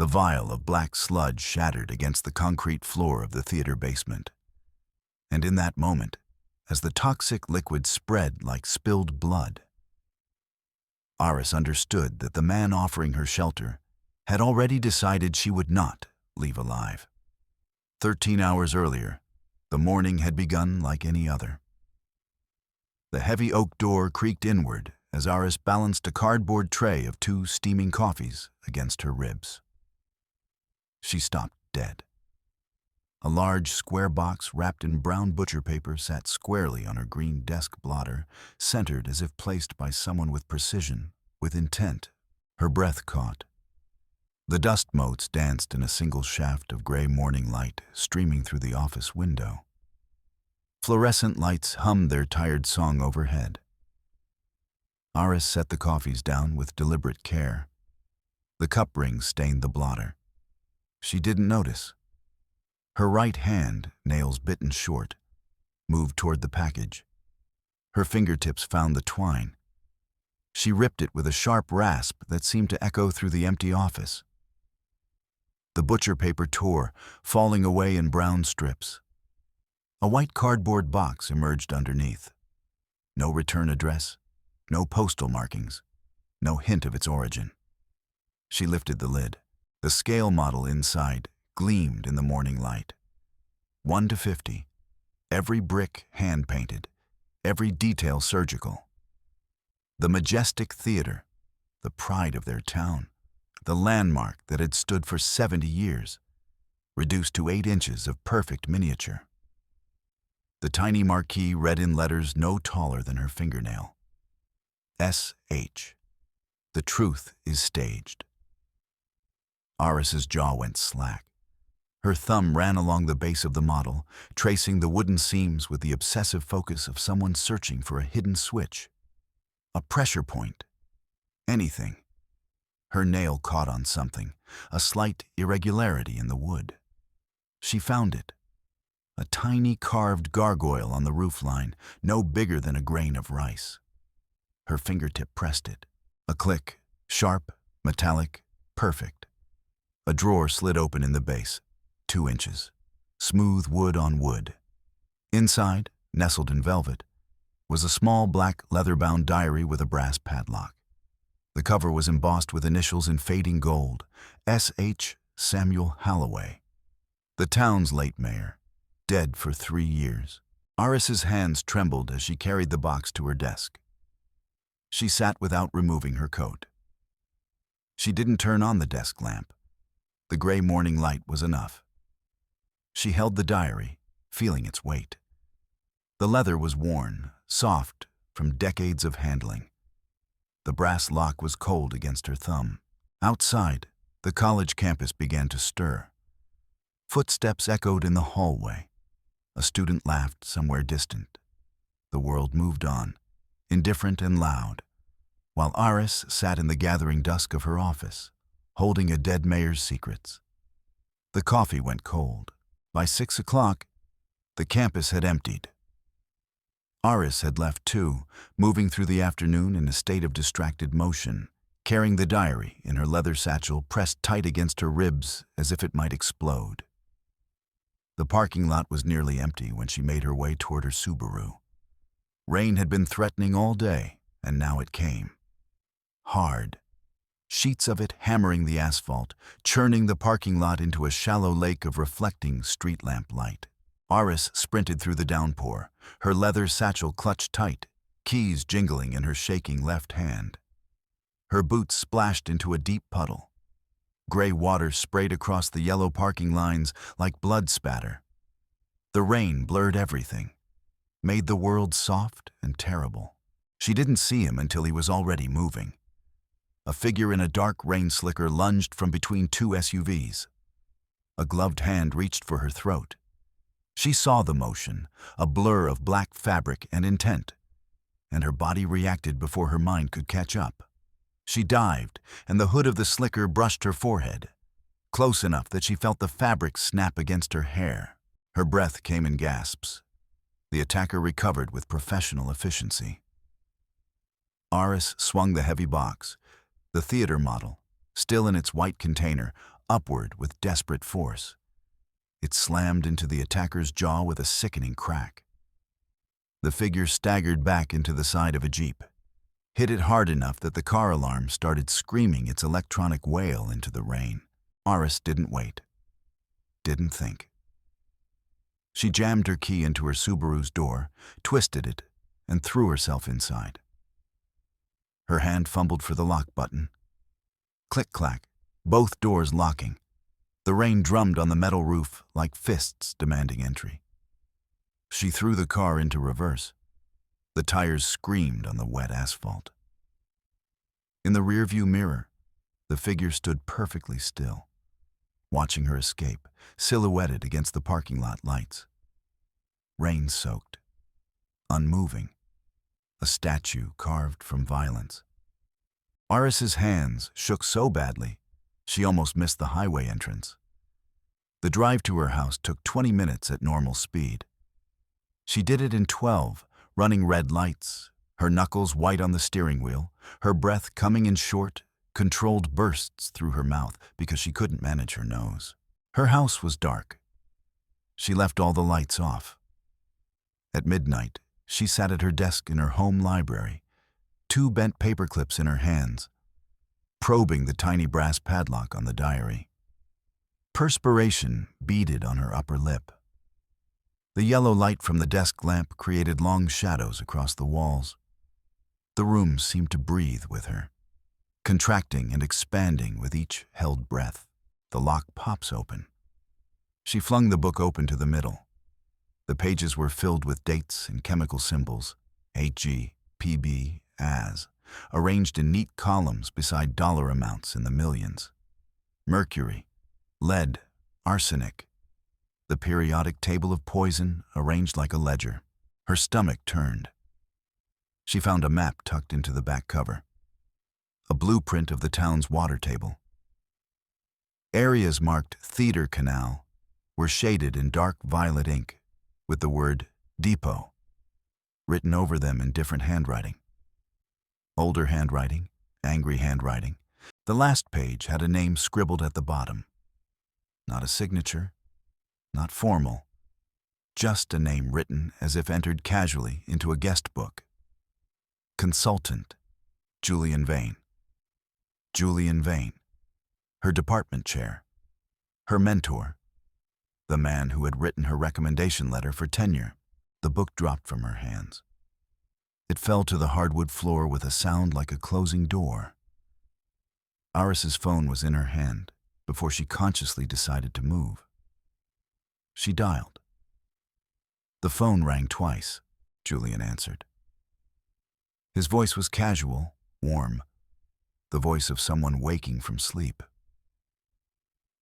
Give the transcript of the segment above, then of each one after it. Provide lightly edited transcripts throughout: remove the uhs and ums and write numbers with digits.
The vial of black sludge shattered against the concrete floor of the theater basement. And in that moment, as the toxic liquid spread like spilled blood, Aris understood that the man offering her shelter had already decided she would not leave alive. 13 hours earlier, the morning had begun like any other. The heavy oak door creaked inward as Aris balanced a cardboard tray of 2 steaming coffees against her ribs. She stopped dead. A large square box wrapped in brown butcher paper sat squarely on her green desk blotter, centered as if placed by someone with precision, with intent. Her breath caught. The dust motes danced in a single shaft of gray morning light streaming through the office window. Fluorescent lights hummed their tired song overhead. Aris set the coffees down with deliberate care. The cup rings stained the blotter. She didn't notice. Her right hand, nails bitten short, moved toward the package. Her fingertips found the twine. She ripped it with a sharp rasp that seemed to echo through the empty office. The butcher paper tore, falling away in brown strips. A white cardboard box emerged underneath. No return address, no postal markings, no hint of its origin. She lifted the lid. The scale model inside gleamed in the morning light. 1 to 50, every brick hand-painted, every detail surgical. The majestic theater, the pride of their town, the landmark that had stood for 70 years, reduced to 8 inches of perfect miniature. The tiny marquee read in letters no taller than her fingernail. S.H. The truth is staged. Aris's jaw went slack. Her thumb ran along the base of the model, tracing the wooden seams with the obsessive focus of someone searching for a hidden switch. A pressure point. Anything. Her nail caught on something, a slight irregularity in the wood. She found it. A tiny carved gargoyle on the roofline, no bigger than a grain of rice. Her fingertip pressed it. A click, sharp, metallic, perfect. A drawer slid open in the base, 2 inches. Smooth wood on wood. Inside, nestled in velvet, was a small black leather-bound diary with a brass padlock. The cover was embossed with initials in fading gold, S.H. Samuel Halloway, the town's late mayor, dead for 3 years. Aris's hands trembled as she carried the box to her desk. She sat without removing her coat. She didn't turn on the desk lamp. The gray morning light was enough. She held the diary, feeling its weight. The leather was worn, soft from decades of handling. The brass lock was cold against her thumb. Outside, the college campus began to stir. Footsteps echoed in the hallway. A student laughed somewhere distant. The world moved on, indifferent and loud, while Aris sat in the gathering dusk of her office, holding a dead mayor's secrets. The coffee went cold. By 6 o'clock, the campus had emptied. Aris had left too, moving through the afternoon in a state of distracted motion, carrying the diary in her leather satchel pressed tight against her ribs as if it might explode. The parking lot was nearly empty when she made her way toward her Subaru. Rain had been threatening all day, and now it came. Hard. Sheets of it hammering the asphalt, churning the parking lot into a shallow lake of reflecting street lamp light. Aris sprinted through the downpour, her leather satchel clutched tight, keys jingling in her shaking left hand. Her boots splashed into a deep puddle. Gray water sprayed across the yellow parking lines like blood spatter. The rain blurred everything, made the world soft and terrible. She didn't see him until he was already moving. A figure in a dark rain slicker lunged from between 2 SUVs. A gloved hand reached for her throat. She saw the motion, a blur of black fabric and intent, and her body reacted before her mind could catch up. She dived, and the hood of the slicker brushed her forehead, close enough that she felt the fabric snap against her hair. Her breath came in gasps. The attacker recovered with professional efficiency. Aris swung the heavy box, the theater model, still in its white container, upward with desperate force. It slammed into the attacker's jaw with a sickening crack. The figure staggered back into the side of a Jeep, hit it hard enough that the car alarm started screaming its electronic wail into the rain. Iris didn't wait, didn't think. She jammed her key into her Subaru's door, twisted it, and threw herself inside. Her hand fumbled for the lock button. Click-clack, both doors locking. The rain drummed on the metal roof like fists demanding entry. She threw the car into reverse. The tires screamed on the wet asphalt. In the rearview mirror, the figure stood perfectly still, watching her escape, silhouetted against the parking lot lights. Rain-soaked, unmoving, a statue carved from violence. Iris's hands shook so badly, she almost missed the highway entrance. The drive to her house took 20 minutes at normal speed. She did it in 12, running red lights, her knuckles white on the steering wheel, her breath coming in short, controlled bursts through her mouth because she couldn't manage her nose. Her house was dark. She left all the lights off. At midnight, she sat at her desk in her home library, 2 bent paper clips in her hands, probing the tiny brass padlock on the diary. Perspiration beaded on her upper lip. The yellow light from the desk lamp created long shadows across the walls. The room seemed to breathe with her, contracting and expanding with each held breath. The lock pops open. She flung the book open to the middle. The pages were filled with dates and chemical symbols, HG, PB, AS, arranged in neat columns beside dollar amounts in the millions. Mercury, lead, arsenic. The periodic table of poison arranged like a ledger. Her stomach turned. She found a map tucked into the back cover, a blueprint of the town's water table. Areas marked Theater Canal were shaded in dark violet ink with the word Depot written over them in different handwriting. Older handwriting, angry handwriting. The last page had a name scribbled at the bottom. Not a signature, not formal, just a name written as if entered casually into a guest book. Consultant, Julian Vane. Julian Vane, her department chair, her mentor, the man who had written her recommendation letter for tenure. The book dropped from her hands. It fell to the hardwood floor with a sound like a closing door. Iris's phone was in her hand before she consciously decided to move. She dialed. The phone rang twice, Julian answered. His voice was casual, warm, the voice of someone waking from sleep.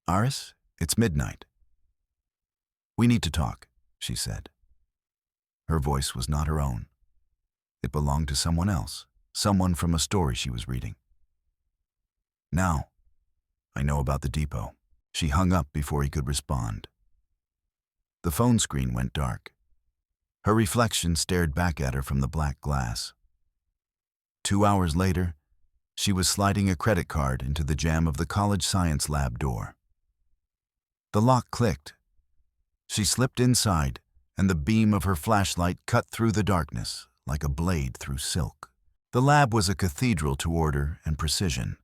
"Iris, it's midnight. We need to talk," she said. Her voice was not her own. It belonged to someone else, someone from a story she was reading. "Now, I know about the depot." She hung up before he could respond. The phone screen went dark. Her reflection stared back at her from the black glass. 2 hours later, she was sliding a credit card into the jamb of the college science lab door. The lock clicked. She slipped inside, and the beam of her flashlight cut through the darkness like a blade through silk. The lab was a cathedral to order and precision.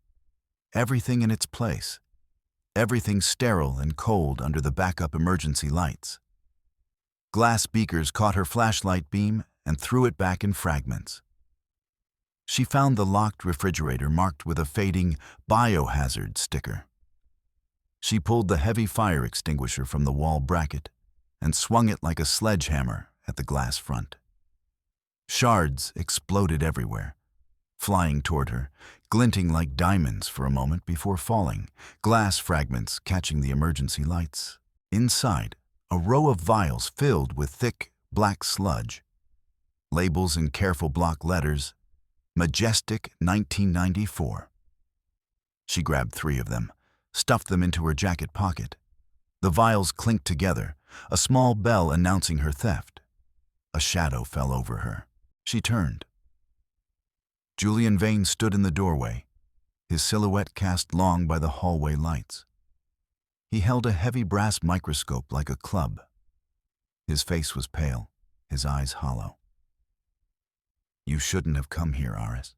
Everything in its place. Everything sterile and cold under the backup emergency lights. Glass beakers caught her flashlight beam and threw it back in fragments. She found the locked refrigerator marked with a fading biohazard sticker. She pulled the heavy fire extinguisher from the wall bracket and swung it like a sledgehammer at the glass front. Shards exploded everywhere, flying toward her, glinting like diamonds for a moment before falling, glass fragments catching the emergency lights. Inside, a row of vials filled with thick, black sludge. Labels in careful block letters, Majestic 1994. She grabbed 3 of them, stuffed them into her jacket pocket. The vials clinked together, a small bell announcing her theft. A shadow fell over her. She turned. Julian Vane stood in the doorway, his silhouette cast long by the hallway lights. He held a heavy brass microscope like a club. His face was pale, his eyes hollow. "You shouldn't have come here, Aris."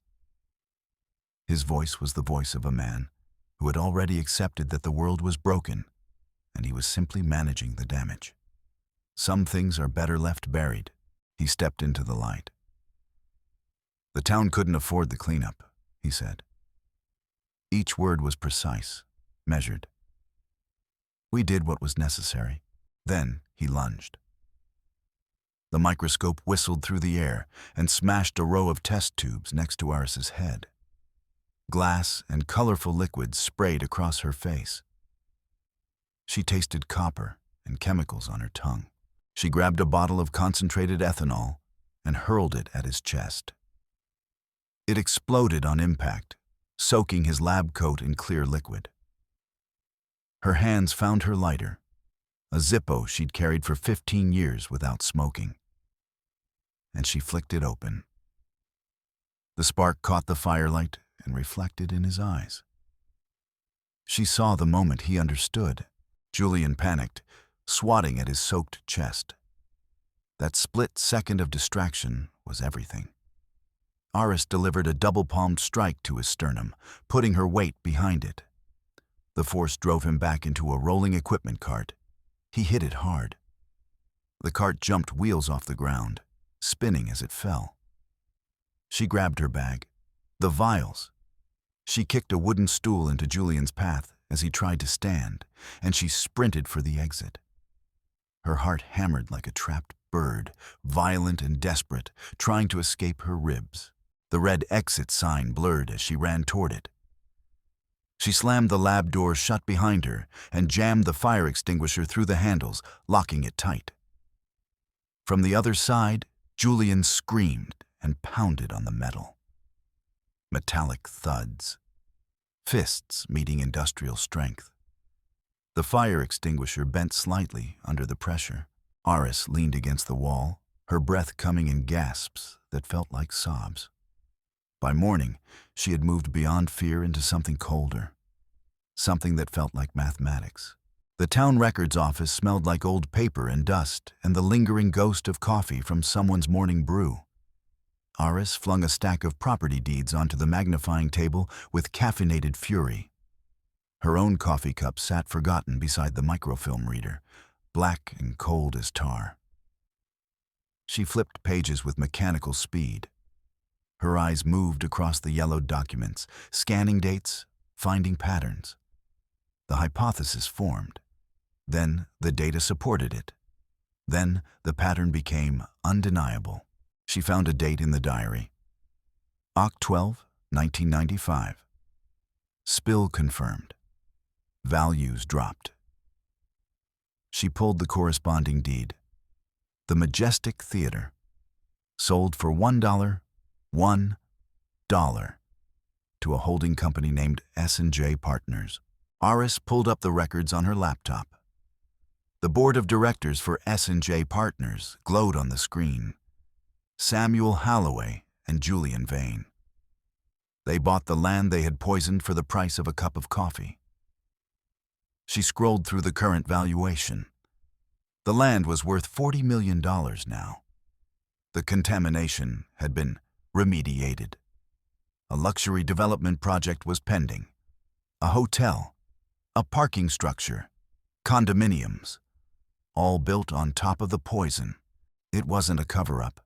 His voice was the voice of a man who had already accepted that the world was broken, and he was simply managing the damage. "Some things are better left buried." He stepped into the light. "The town couldn't afford the cleanup," he said. Each word was precise, measured. "We did what was necessary." Then he lunged. The microscope whistled through the air and smashed a row of test tubes next to Aris's head. Glass and colorful liquids sprayed across her face. She tasted copper and chemicals on her tongue. She grabbed a bottle of concentrated ethanol and hurled it at his chest. It exploded on impact, soaking his lab coat in clear liquid. Her hands found her lighter, a Zippo she'd carried for 15 years without smoking, and she flicked it open. The spark caught the firelight and reflected in his eyes. She saw the moment he understood. Julian panicked, swatting at his soaked chest. That split second of distraction was everything. Aris delivered a double-palmed strike to his sternum, putting her weight behind it. The force drove him back into a rolling equipment cart. He hit it hard. The cart jumped wheels off the ground, spinning as it fell. She grabbed her bag. The vials. She kicked a wooden stool into Julian's path as he tried to stand, and she sprinted for the exit. Her heart hammered like a trapped bird, violent and desperate, trying to escape her ribs. The red exit sign blurred as she ran toward it. She slammed the lab door shut behind her and jammed the fire extinguisher through the handles, locking it tight. From the other side, Julian screamed and pounded on the metal. Metallic thuds. Fists meeting industrial strength. The fire extinguisher bent slightly under the pressure. Aris leaned against the wall, her breath coming in gasps that felt like sobs. By morning, she had moved beyond fear into something colder, something that felt like mathematics. The town records office smelled like old paper and dust and the lingering ghost of coffee from someone's morning brew. Aris flung a stack of property deeds onto the magnifying table with caffeinated fury. Her own coffee cup sat forgotten beside the microfilm reader, black and cold as tar. She flipped pages with mechanical speed. Her eyes moved across the yellowed documents, scanning dates, finding patterns. The hypothesis formed. Then the data supported it. Then the pattern became undeniable. She found a date in the diary. Oct 12, 1995. Spill confirmed. Values dropped. She pulled the corresponding deed. The Majestic Theater. Sold for $1, $1, to a holding company named S&J Partners. Aris pulled up the records on her laptop. The board of directors for S&J Partners glowed on the screen. Samuel Halloway and Julian Vane. They bought the land they had poisoned for the price of a cup of coffee. She scrolled through the current valuation. The land was worth $40 million now. The contamination had been remediated. A luxury development project was pending. A hotel, a parking structure, condominiums, all built on top of the poison. It wasn't a cover-up,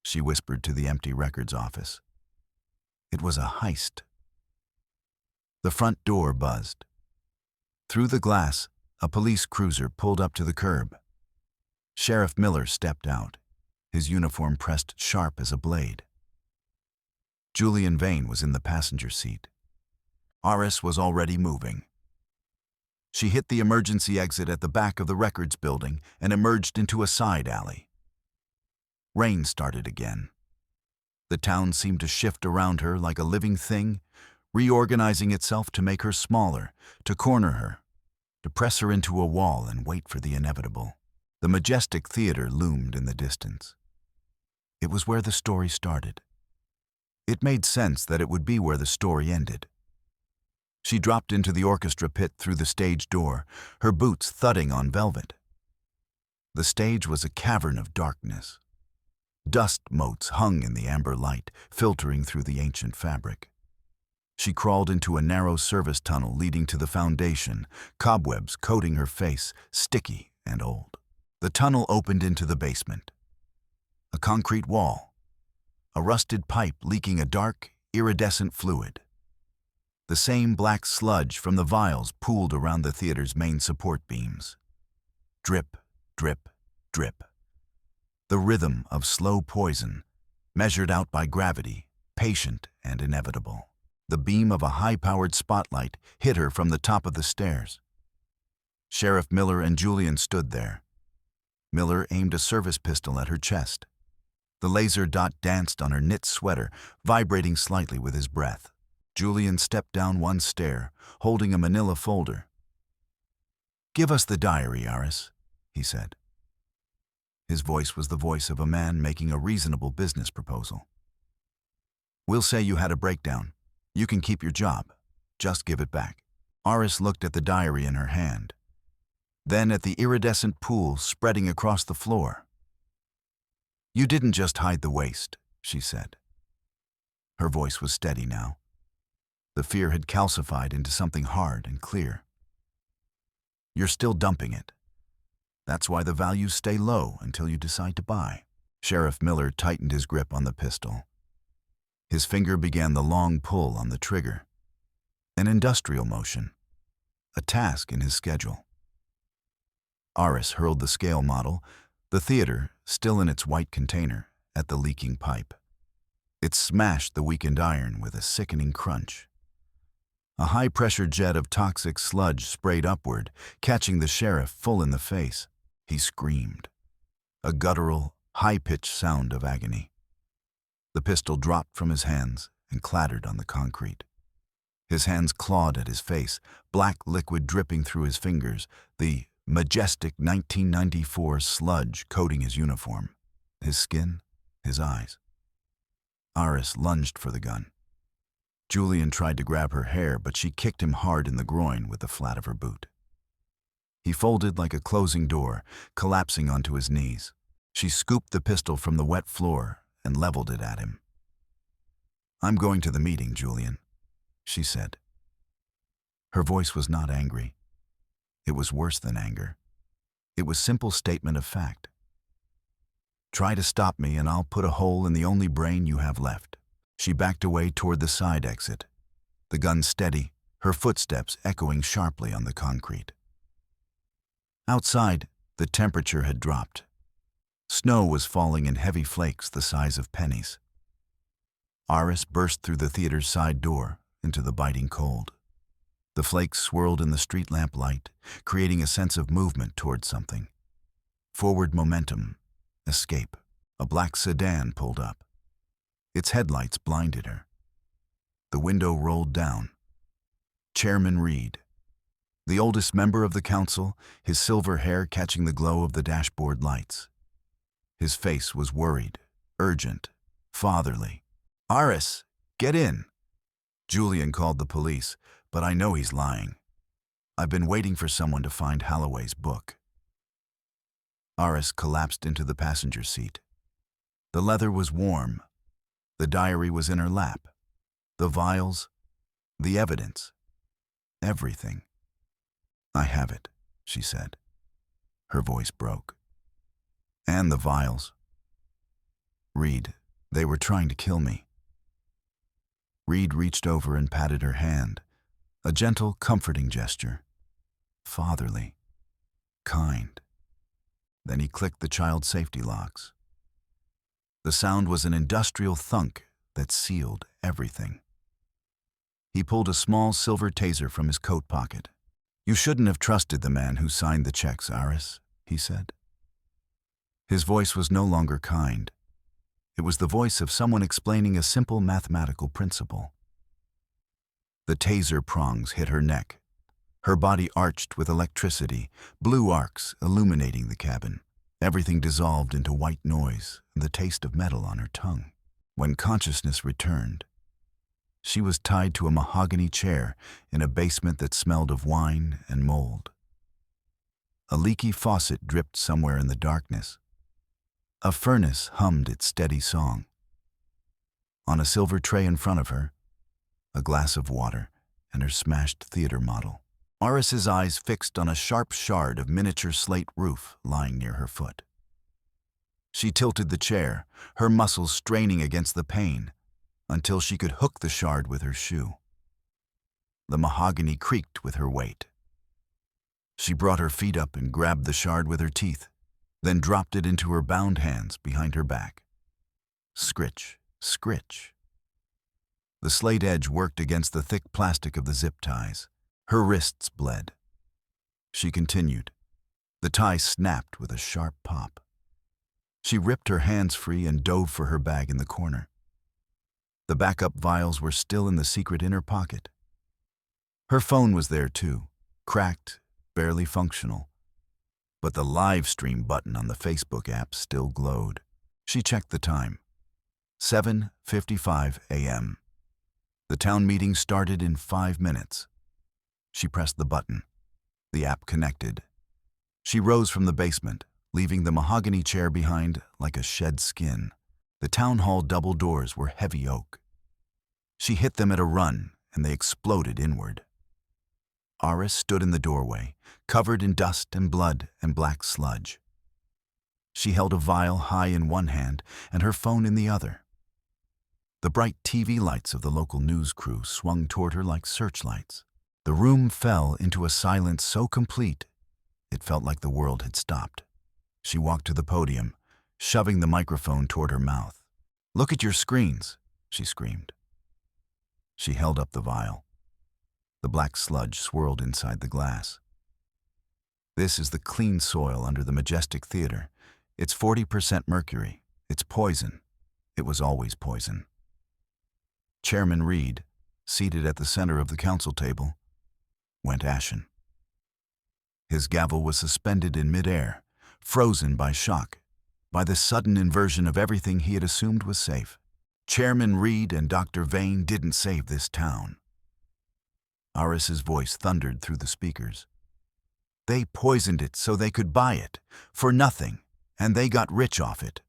she whispered to the empty records office. It was a heist. The front door buzzed. Through the glass, a police cruiser pulled up to the curb. Sheriff Miller stepped out, his uniform pressed sharp as a blade. Julian Vane was in the passenger seat. Aris was already moving. She hit the emergency exit at the back of the records building and emerged into a side alley. Rain started again. The town seemed to shift around her like a living thing, reorganizing itself to make her smaller, to corner her, to press her into a wall and wait for the inevitable. The Majestic Theater loomed in the distance. It was where the story started. It made sense that it would be where the story ended. She dropped into the orchestra pit through the stage door, her boots thudding on velvet. The stage was a cavern of darkness. Dust motes hung in the amber light, filtering through the ancient fabric. She crawled into a narrow service tunnel leading to the foundation, cobwebs coating her face, sticky and old. The tunnel opened into the basement. A concrete wall, a rusted pipe leaking a dark, iridescent fluid. The same black sludge from the vials pooled around the theater's main support beams. Drip, drip, drip. The rhythm of slow poison, measured out by gravity, patient and inevitable. The beam of a high-powered spotlight hit her from the top of the stairs. Sheriff Miller and Julian stood there. Miller aimed a service pistol at her chest. The laser dot danced on her knit sweater, vibrating slightly with his breath. Julian stepped down one stair, holding a manila folder. "Give us the diary, Aris," he said. His voice was the voice of a man making a reasonable business proposal. "We'll say you had a breakdown. You can keep your job. Just give it back." Aris looked at the diary in her hand, then at the iridescent pool spreading across the floor. "You didn't just hide the waste," she said. Her voice was steady now. The fear had calcified into something hard and clear. "You're still dumping it. That's why the values stay low until you decide to buy." Sheriff Miller tightened his grip on the pistol. His finger began the long pull on the trigger. An industrial motion. A task in his schedule. Aris hurled the scale model, the theater, still in its white container, at the leaking pipe. It smashed the weakened iron with a sickening crunch. A high-pressure jet of toxic sludge sprayed upward, catching the sheriff full in the face. He screamed. A guttural, high-pitched sound of agony. The pistol dropped from his hands and clattered on the concrete. His hands clawed at his face, black liquid dripping through his fingers, the majestic 1994 sludge coating his uniform, his skin, his eyes. Aris lunged for the gun. Julian tried to grab her hair, but she kicked him hard in the groin with the flat of her boot. He folded like a closing door, collapsing onto his knees. She scooped the pistol from the wet floor and leveled it at him. "I'm going to the meeting, Julian," she said. Her voice was not angry. It was worse than anger. It was simple statement of fact. "Try to stop me and I'll put a hole in the only brain you have left." She backed away toward the side exit, the gun steady, her footsteps echoing sharply on the concrete. Outside, the temperature had dropped. Snow was falling in heavy flakes the size of pennies. Aris burst through the theater's side door into the biting cold. The flakes swirled in the street lamp light, creating a sense of movement toward something. Forward momentum, escape. A black sedan pulled up. Its headlights blinded her. The window rolled down. Chairman Reed, the oldest member of the council, his silver hair catching the glow of the dashboard lights. His face was worried, urgent, fatherly. "Aris, get in." Julian called the police, but I know he's lying. I've been waiting for someone to find Holloway's book. Aris collapsed into the passenger seat. The leather was warm. The diary was in her lap. The vials, the evidence, everything. "I have it," she said. Her voice broke. "And the vials. Reed, they were trying to kill me." Reed reached over and patted her hand, a gentle, comforting gesture. Fatherly, kind. Then he clicked the child safety locks. The sound was an industrial thunk that sealed everything. He pulled a small silver taser from his coat pocket. "You shouldn't have trusted the man who signed the checks, Aris," he said. His voice was no longer kind. It was the voice of someone explaining a simple mathematical principle. The taser prongs hit her neck. Her body arched with electricity, blue arcs illuminating the cabin. Everything dissolved into white noise and the taste of metal on her tongue. When consciousness returned, She was tied to a mahogany chair in a basement that smelled of wine and mold. A leaky faucet dripped somewhere in the darkness. A furnace hummed its steady song. On a silver tray in front of her, a glass of water and her smashed theater model. Iris's eyes fixed on a sharp shard of miniature slate roof lying near her foot. She tilted the chair, her muscles straining against the pane, until she could hook the shard with her shoe. The mahogany creaked with her weight. She brought her feet up and grabbed the shard with her teeth, then dropped it into her bound hands behind her back. Scritch, scritch. The slate edge worked against the thick plastic of the zip ties. Her wrists bled. She continued. The tie snapped with a sharp pop. She ripped her hands free and dove for her bag in the corner. The backup vials were still in the secret inner pocket. Her phone was there too, cracked, barely functional. But the live stream button on the Facebook app still glowed. She checked the time. 7:55 a.m. The town meeting started in 5 minutes. She pressed the button. The app connected. She rose from the basement, leaving the mahogany chair behind like a shed skin. The town hall double doors were heavy oak. She hit them at a run, and they exploded inward. Iris stood in the doorway, covered in dust and blood and black sludge. She held a vial high in one hand and her phone in the other. The bright TV lights of the local news crew swung toward her like searchlights. The room fell into a silence so complete, it felt like the world had stopped. She walked to the podium, shoving the microphone toward her mouth. "Look at your screens," she screamed. She held up the vial. The black sludge swirled inside the glass. "This is the clean soil under the majestic theater. It's 40% mercury. It's poison. It was always poison." Chairman Reed, seated at the center of the council table, went ashen. His gavel was suspended in midair, frozen by shock, by the sudden inversion of everything he had assumed was safe. Chairman Reed and Dr. Vane didn't save this town. Iris's voice thundered through the speakers. They poisoned it so they could buy it, for nothing, and they got rich off it.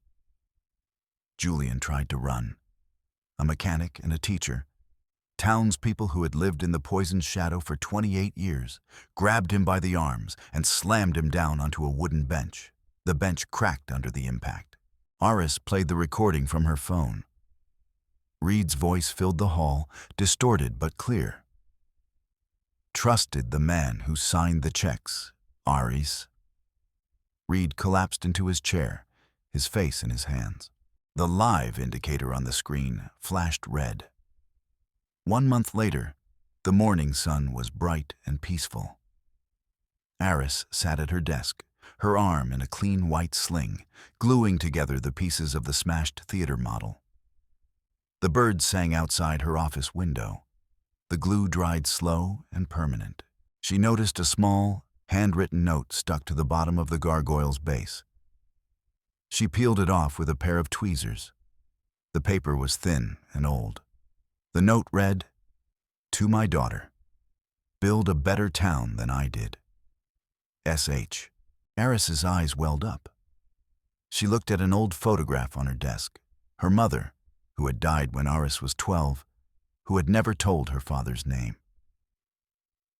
Julian tried to run. A mechanic and a teacher, townspeople who had lived in the poisoned shadow for 28 years, grabbed him by the arms and slammed him down onto a wooden bench. The bench cracked under the impact. Iris played the recording from her phone. Reed's voice filled the hall, distorted but clear. "Trusted the man who signed the checks, Iris." Reed collapsed into his chair, his face in his hands. The live indicator on the screen flashed red. 1 month later, the morning sun was bright and peaceful. Iris sat at her desk, her arm in a clean white sling, gluing together the pieces of the smashed theater model. The birds sang outside her office window. The glue dried slow and permanent. She noticed a small, handwritten note stuck to the bottom of the gargoyle's base. She peeled it off with a pair of tweezers. The paper was thin and old. The note read, "To my daughter, build a better town than I did. S.H." Iris's eyes welled up. She looked at an old photograph on her desk. Her mother, who had died when Iris was 12, who had never told her father's name.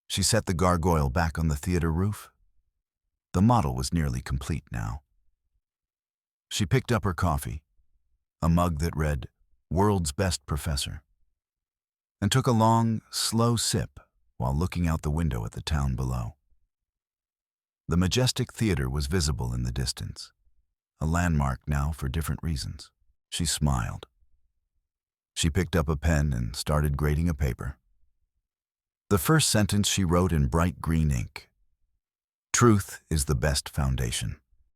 She set the gargoyle back on the theater roof. The model was nearly complete now. She picked up her coffee, a mug that read, "World's Best Professor," and took a long, slow sip while looking out the window at the town below. The majestic theater was visible in the distance, a landmark now for different reasons. She smiled. She picked up a pen and started grading a paper. The first sentence she wrote in bright green ink. "Truth is the best foundation."